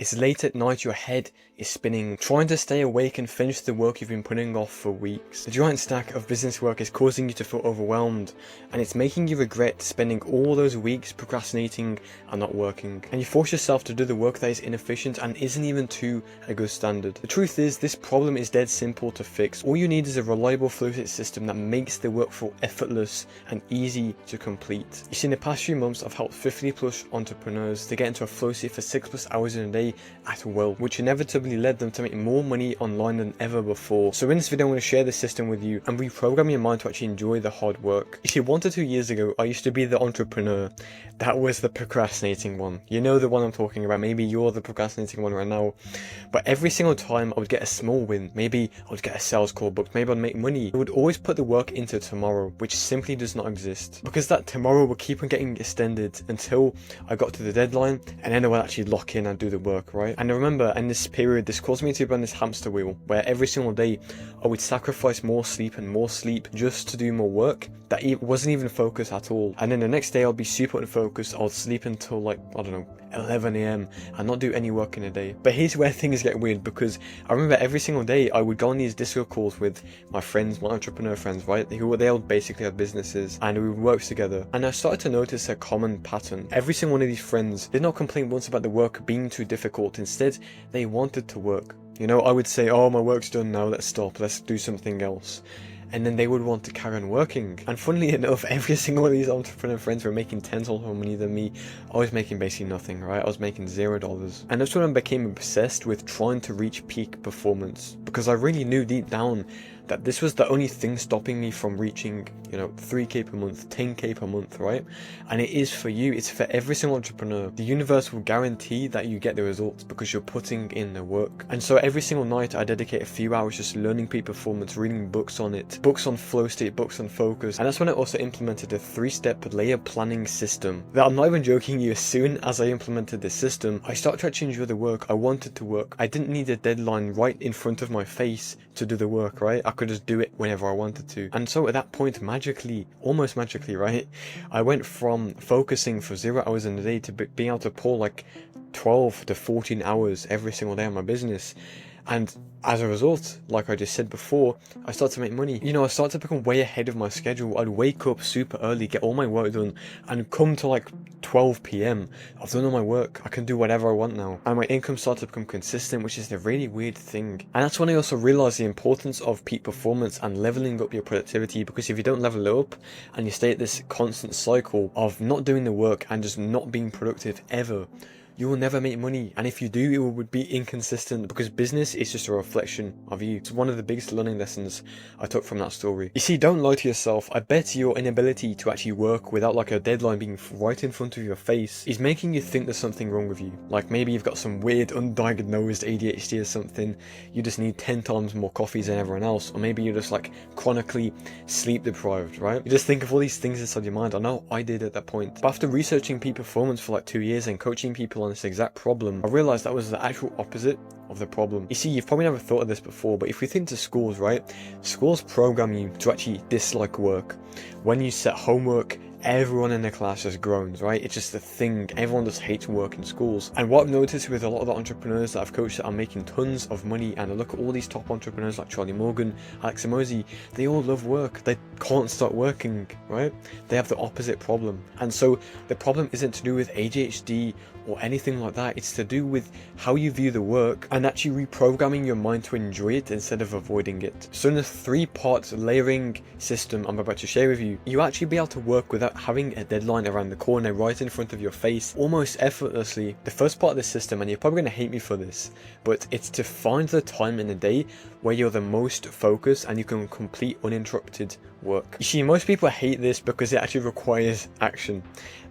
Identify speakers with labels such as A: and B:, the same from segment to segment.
A: It's late at night, your head is spinning, trying to stay awake and finish the work you've been putting off for weeks. The giant stack of business work is causing you to feel overwhelmed, and it's making you regret spending all those weeks procrastinating and not working. And you force yourself to do the work that is inefficient and isn't even to a good standard. The truth is, this problem is dead simple to fix. All you need is a reliable flow-state system that makes the work feel effortless and easy to complete. You see, in the past few months, I've helped 50 plus entrepreneurs to get into a flow state for 6+ hours in a day at will, which inevitably led them to make more money online than ever before. So in this video, I'm going to share this system with you and reprogram your mind to actually enjoy the hard work. You see, 1 to 2 years ago, I used to be the entrepreneur that was the procrastinating one. You know the one I'm talking about. Maybe you're the procrastinating one right now. But every single time I would get a small win, maybe I would get a sales call booked, maybe I'd make money, I would always put the work into tomorrow, which simply does not exist. Because that tomorrow would keep on getting extended until I got to the deadline, and then I would actually lock in and do the work, right? And I remember in this period, this caused me to run this hamster wheel, where every single day I would sacrifice more sleep and more sleep just to do more work that it wasn't even focused at all. And then the next day I'll be super unfocused, I'll sleep until like, I don't know, 11 AM and not do any work in a day. But here's where things get weird, because I remember every single day I would go on these Discord calls with my friends, my entrepreneur friends, right? They all basically had businesses, and we would work together. And I started to notice a common pattern. Every single one of these friends did not complain once about the work being too difficult. Instead, they wanted to work. You know, I would say, oh, my work's done now, let's stop, let's do something else. And then they would want to carry on working. And funnily enough, every single one of these entrepreneur friends were making 10 times more money than me. I was making basically nothing, right? I was making $0. And that's when I became obsessed with trying to reach peak performance, because I really knew deep down that this was the only thing stopping me from reaching, you know, 3K per month, 10K per month, right? And it is for you, it's for every single entrepreneur. The universe will guarantee that you get the results because you're putting in the work. And so every single night I dedicate a few hours just learning peak performance, reading books on it, books on flow state, books on focus. And that's when I also implemented a 3-step layer planning system that, I'm not even joking you, as soon as I implemented this system, I started to actually enjoy the work. I wanted to work. I didn't need a deadline right in front of my face to do the work, right? I could just do it whenever I wanted to. And so at that point, magically, almost magically, right, I went from focusing for 0 hours in a day to being able to pour like 12 to 14 hours every single day on my business. And as a result, like I just said before, I started to make money. You know, I started to become way ahead of my schedule. I'd wake up super early, get all my work done, and come to like 12 PM. I've done all my work. I can do whatever I want now. And my income started to become consistent, which is the really weird thing. And that's when I also realized the importance of peak performance and leveling up your productivity, because if you don't level it up and you stay at this constant cycle of not doing the work and just not being productive ever, you will never make money. And if you do, it would be inconsistent, because business is just a reflection of you. It's one of the biggest learning lessons I took from that story. You see, don't lie to yourself. I bet your inability to actually work without like a deadline being right in front of your face is making you think there's something wrong with you. Like maybe you've got some weird undiagnosed ADHD or something. You just need 10 times more coffees than everyone else. Or maybe you're just like chronically sleep deprived, right? You just think of all these things inside your mind. I know I did at that point. But after researching peak performance for like 2 years and coaching people on this exact problem, I realized that was the actual opposite of the problem. You see, you've probably never thought of this before, but if we think to schools, right? Schools program you to actually dislike work. When you set homework, everyone in the class just groans, right? It's just a thing. Everyone just hates work in schools. And what I've noticed with a lot of the entrepreneurs that I've coached that are making tons of money, and I look at all these top entrepreneurs like Charlie Morgan, Alex Hormozi, they all love work. They can't stop working, right? They have the opposite problem. And so the problem isn't to do with ADHD or anything like that. It's to do with how you view the work and actually reprogramming your mind to enjoy it instead of avoiding it. So in the 3-part layering system I'm about to share with you, you actually be able to work without having a deadline around the corner right in front of your face, almost effortlessly. The first part of the system, and you're probably going to hate me for this, but it's to find the time in the day where you're the most focused and you can complete uninterrupted work. You see, most people hate this because it actually requires action,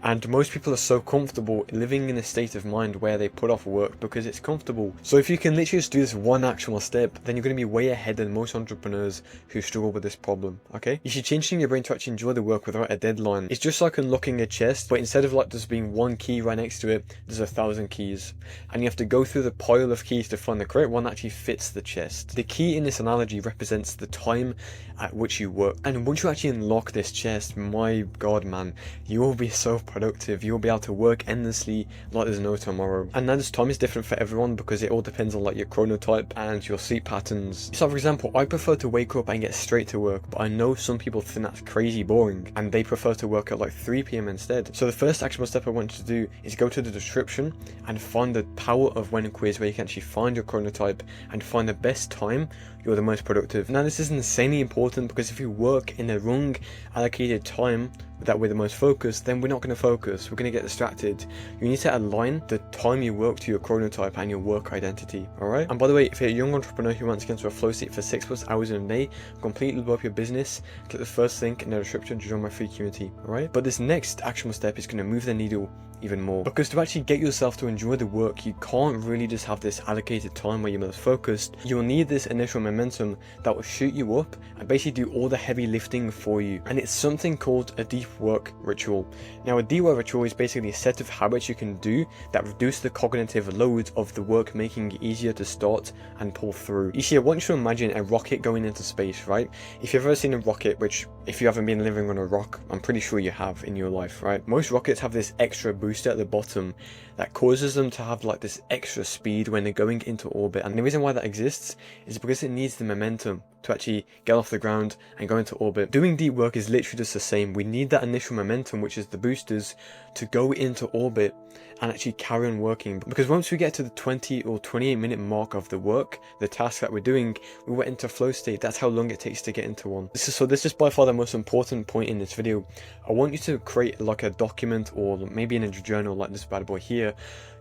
A: and most people are so comfortable living in a state of mind where they put off work because it's comfortable. So if you can literally just do this one actual step, then you're going to be way ahead than most entrepreneurs who struggle with this problem, okay? You should change your brain to actually enjoy the work without a deadline. It's just like unlocking a chest, but instead of like just being one key right next to it, there's 1,000 keys, and you have to go through the pile of keys to find the correct one that actually fits the chest. The key in this analogy represents the time at which you work, and once you actually unlock this chest, my god man, you will be so productive. You'll be able to work endlessly like there's no tomorrow. And now this time is different for everyone because it all depends on like your chronotype and your sleep patterns. So for example, I prefer to wake up and get straight to work, but I know some people think that's crazy boring and they prefer to work at like 3 p.m. instead. So the first actionable step I want you to do is go to the description and find the Power of When quiz, where you can actually find your chronotype and find the best time you're the most productive. Now this is insanely important because if you work in the wrong allocated time that we're the most focused, then we're not going to focus, we're going to get distracted. You need to align the time you work to your chronotype and your work identity, alright? And by the way, if you're a young entrepreneur who wants to get into a flow state for 6+ hours in a day, completely blow up your business, click the first link in the description to join my free community, alright? But this next actionable step is going to move the needle even more, because to actually get yourself to enjoy the work, you can't really just have this allocated time where you're most focused. You'll need this initial momentum that will shoot you up and basically do all the heavy lifting for you, and it's something called a deep work ritual. Now a deep work ritual is basically a set of habits you can do that reduce the cognitive load of the work, making it easier to start and pull through. You see, I want you to imagine a rocket going into space, right? If you've ever seen a rocket, which if you haven't been living on a rock, I'm pretty sure you have in your life, right? Most rockets have this extra booster at the bottom that causes them to have like this extra speed when they're going into orbit, and the reason why that exists is because it needs the momentum to actually get off the ground and go into orbit. Doing deep work is literally just the same. We need that initial momentum, which is the boosters, to go into orbit and actually carry on working, because once we get to the 20 or 28 minute mark of the work, the task that we're doing, we went into flow state. That's how long it takes to get into one. This is by far the most important point in this video. I want you to create like a document, or maybe in a journal like this bad boy here.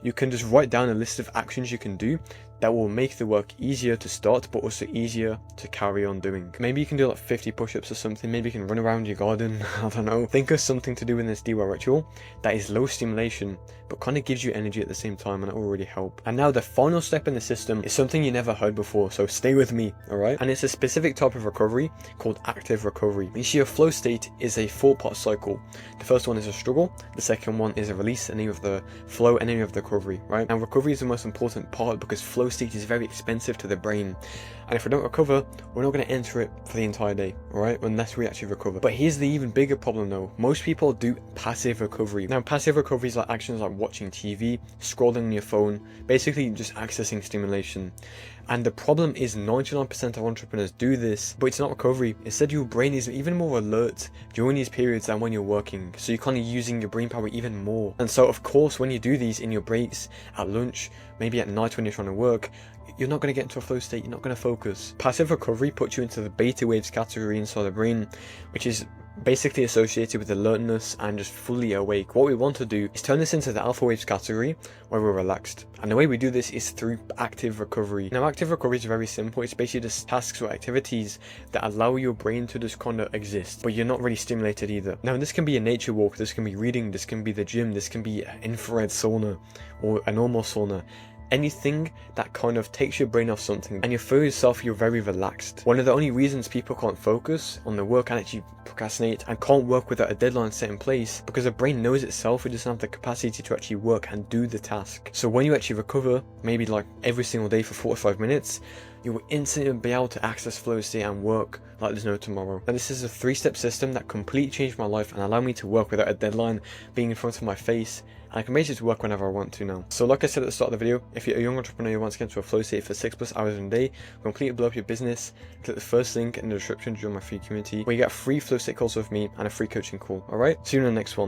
A: You can just write down a list of actions you can do that will make the work easier to start, but also easier to carry on doing. Maybe you can do like 50 push-ups or something. Maybe you can run around your garden. I don't know. Think of something to do in this DIY ritual that is low stimulation, but kind of gives you energy at the same time, and that will really help. And now the final step in the system is something you never heard before, so stay with me, alright? And it's a specific type of recovery called active recovery. You see, a flow state is a 4-part cycle. The first one is a struggle, the second one is a release, and then you have the flow, and then you have the recovery, right? And recovery is the most important part because flow state is very expensive to the brain, and if we don't recover, we're not going to enter it for the entire day, alright, unless we actually recover. But here's the even bigger problem though. Most people do passive recovery. Now passive recovery is like actions like watching TV, scrolling on your phone, basically just accessing stimulation. And the problem is 99% of entrepreneurs do this, but it's not recovery. Instead, your brain is even more alert during these periods than when you're working, so you're kind of using your brain power even more. And so of course, when you do these in your breaks, at lunch, maybe at night when you're trying to work, you're not going to get into a flow state, you're not going to focus. Passive recovery puts you into the beta waves category inside the brain, which is basically associated with alertness and just fully awake. What we want to do is turn this into the alpha waves category where we're relaxed, and the way we do this is through active recovery. Now active recovery is very simple. It's basically just tasks or activities that allow your brain to just kind of exist, but you're not really stimulated either. Now this can be a nature walk, this can be reading, this can be the gym, this can be an infrared sauna or a normal sauna. Anything that kind of takes your brain off something and you feel yourself, you're very relaxed. One of the only reasons people can't focus on the work and actually procrastinate and can't work without a deadline set in place, because the brain knows itself, it doesn't have the capacity to actually work and do the task. So when you actually recover, maybe like every single day for 45 minutes, you will instantly be able to access flow state and work like there's no tomorrow. Now this is a 3-step system that completely changed my life and allowed me to work without a deadline being in front of my face, and I can basically work whenever I want to now. So like I said at the start of the video, if you're a young entrepreneur who wants to get into a flow state for 6+ hours in a day, completely blow up your business, click the first link in the description to join my free community where you get a free flow state calls with me and a free coaching call. Alright, see you in the next one.